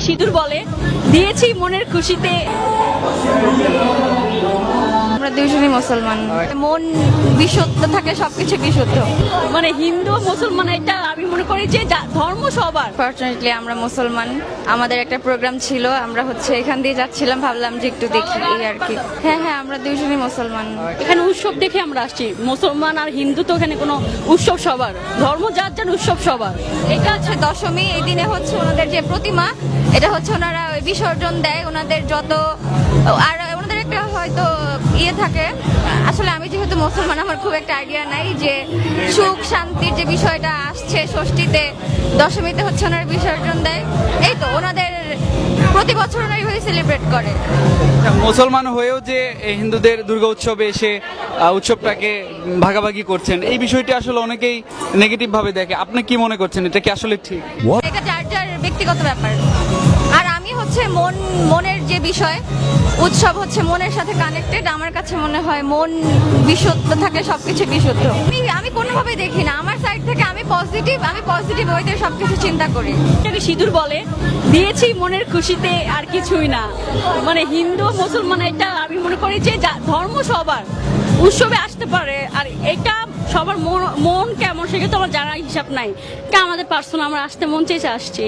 সিঁদুর বলে, দিয়েছি মনের খুশিতে। আমরা দুইজনই মুসলমান, মন বিশুদ্ধ থাকলে সবকিছু বিশুদ্ধ। মানে হিন্দু মুসলমান এটা আমি মনে করি যে ধর্ম সবার। ফরচুনেটলি আমরা মুসলমান, আমাদের একটা প্রোগ্রাম ছিল, আমরা এখান দিয়ে যাচ্ছিলাম, ভাবলাম যে একটু দেখি এই আর কি। হ্যাঁ হ্যাঁ, আমরা দুইজনই মুসলমান। এখানে উৎসব দেখে আমরা আসছি, মুসলমান আর হিন্দু তো এখানে কোনো উৎসব সবার, ধর্ম যার যার উৎসব সবার। এটা দশমী, এই দিনে ওনাদের যে প্রতিমা, এটা ওনারা বিসর্জন দেয়, ওনাদের যত আর ওনাদের একটা হয়তো ইয়ে থাকে। আসলে আমি যেহেতু মুসলমান, আমার খুব একটা আইডিয়া নাই যে সুখ শান্তির যে বিষয়টা আসছে ষষ্ঠীতে, দশমীতে ওনারা বিসর্জন দেয়। এই তো ওনাদের প্রতি বছর ওনারা এইভাবে সেলিব্রেট করে। মুসলমান হয়েও যে হিন্দুদের দুর্গা উৎসবে এসে উৎসবটাকে ভাগাভাগি করছেন, এই বিষয়টি আসলে অনেকেই নেগেটিভ ভাবে দেখে। আপনি কি মনে করছেন, এটা কি আসলে ঠিক? এটা যার যার ব্যক্তিগত ব্যাপার। আর আমি মনের যে বিষয়, উৎসব মনের সাথে কানেক্টেড। আমার কাছে মনে হয় মন বিশুদ্ধ থাকলে সবকিছু বিশুদ্ধ। আমি কোনোভাবে দেখি না, আমার সাইড থেকে আমি পজিটিভ ওইতে সবকিছু চিন্তা করি। এটাকে সিঁদুর বলে, দিয়েছি মনের খুশিতে, আর কিছুই না। মানে হিন্দু মুসলমান এটা আমি মনে করি যে ধর্ম সবার, উৎসবে আসতে পারে। আর এটা সবার মন কেমন সেটা তো আমার জানার হিসাব নাই, আমাদের পার্সোনাল আমরা আসতে মন চেয়েছে আসছি।